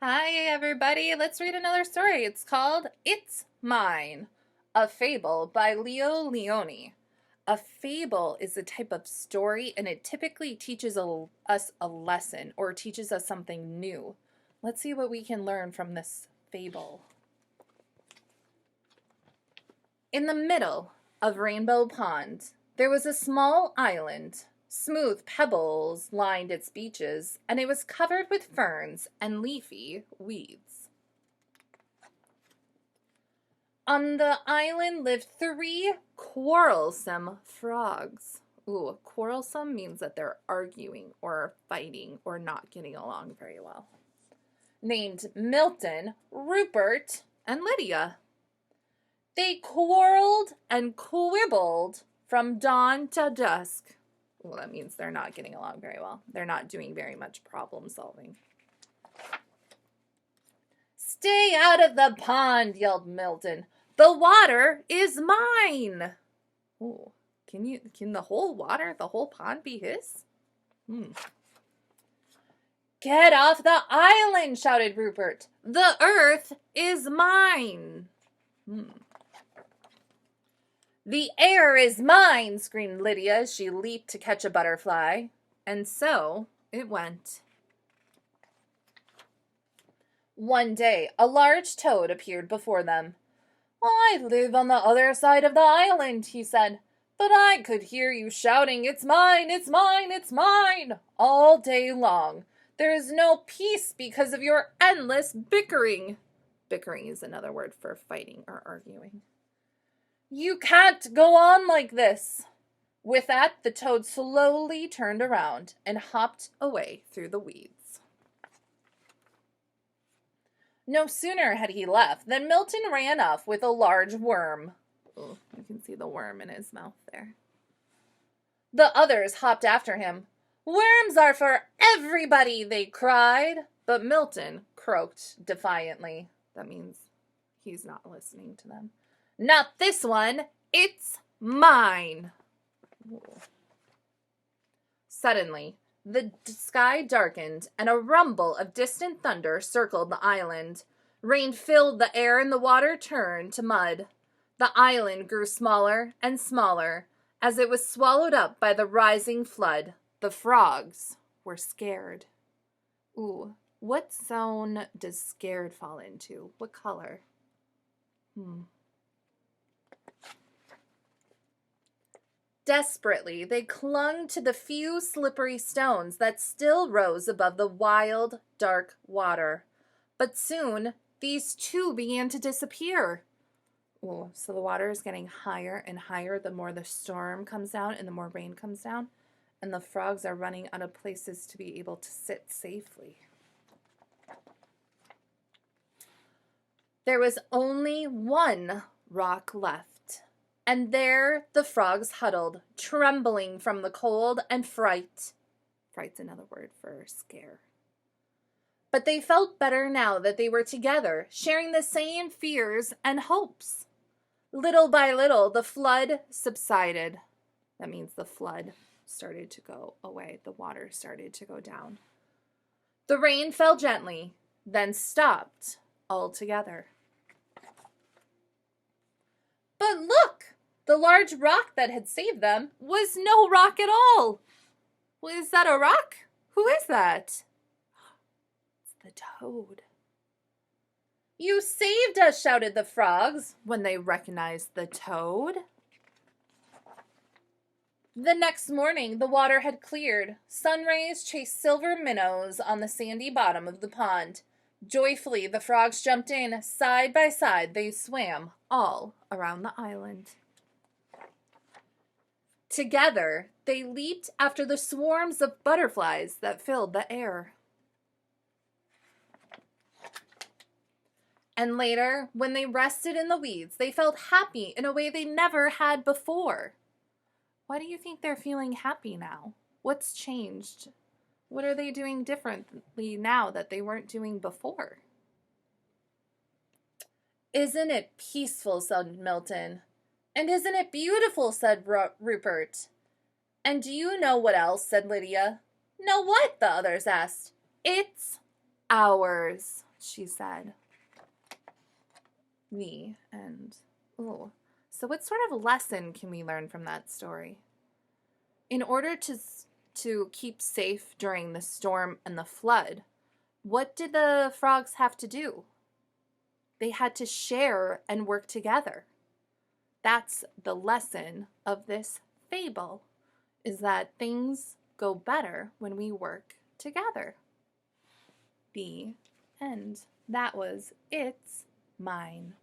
Hi, everybody. Let's read another story. It's called It's Mine, a fable by Lionni. A fable is a type of story, and it typically teaches us a lesson or teaches us something new. Let's see what we can learn from this fable. In the middle of Rainbow Pond, there was a small island. Smooth pebbles lined its beaches, and it was covered with ferns and leafy weeds. On the island lived 3 quarrelsome frogs. Ooh, quarrelsome means that they're arguing or fighting or not getting along very well. Named Milton, Rupert, and Lydia. They quarreled and quibbled from dawn to dusk. Well, that means they're not getting along very well. They're not doing very much problem solving. "Stay out of the pond," yelled Milton. "The water is mine." Ooh, can the whole pond be his? "Get off the island," shouted Rupert. "The earth is mine." "The air is mine," screamed Lydia as she leaped to catch a butterfly. And so it went. One day, a large toad appeared before them. "I live on the other side of the island," he said, "but I could hear you shouting, 'It's mine, it's mine, it's mine,' all day long. There is no peace because of your endless bickering." Bickering is another word for fighting or arguing. "You can't go on like this." With that, the toad slowly turned around and hopped away through the weeds. No sooner had he left than Milton ran off with a large worm. Oh, you can see the worm in his mouth there. The others hopped after him. "Worms are for everybody," they cried. But Milton croaked defiantly. That means he's not listening to them. "Not this one. It's mine." Ooh. Suddenly, the sky darkened, and a rumble of distant thunder circled the island. Rain filled the air, and the water turned to mud. The island grew smaller and smaller as it was swallowed up by the rising flood. The frogs were scared. Ooh, what zone does scared fall into? What color? Desperately, they clung to the few slippery stones that still rose above the wild, dark water. But soon, these too began to disappear. Ooh, so the water is getting higher and higher the more the storm comes down and the more rain comes down. And the frogs are running out of places to be able to sit safely. There was only one rock left. And there the frogs huddled, trembling from the cold and fright. Fright's another word for scare. But they felt better now that they were together, sharing the same fears and hopes. Little by little, the flood subsided. That means the flood started to go away. The water started to go down. The rain fell gently, then stopped altogether. But look! The large rock that had saved them was no rock at all. Well, is that a rock? Who is that? It's the toad. "You saved us," shouted the frogs when they recognized the toad. The next morning, the water had cleared. Sun rays chased silver minnows on the sandy bottom of the pond. Joyfully, the frogs jumped in. Side by side, they swam all around the island. Together, they leaped after the swarms of butterflies that filled the air. And later, when they rested in the weeds, they felt happy in a way they never had before. Why do you think they're feeling happy now? What's changed? What are they doing differently now that they weren't doing before? "Isn't it peaceful?" said Milton. "And isn't it beautiful?" said Rupert. "And do you know what else?" said Lydia. "Know what?" the others asked. "It's ours," she said. The end. Ooh. So what sort of lesson can we learn from that story? In order to keep safe during the storm and the flood, what did the frogs have to do? They had to share and work together. That's the lesson of this fable, is that things go better when we work together. The end. That was It's Mine.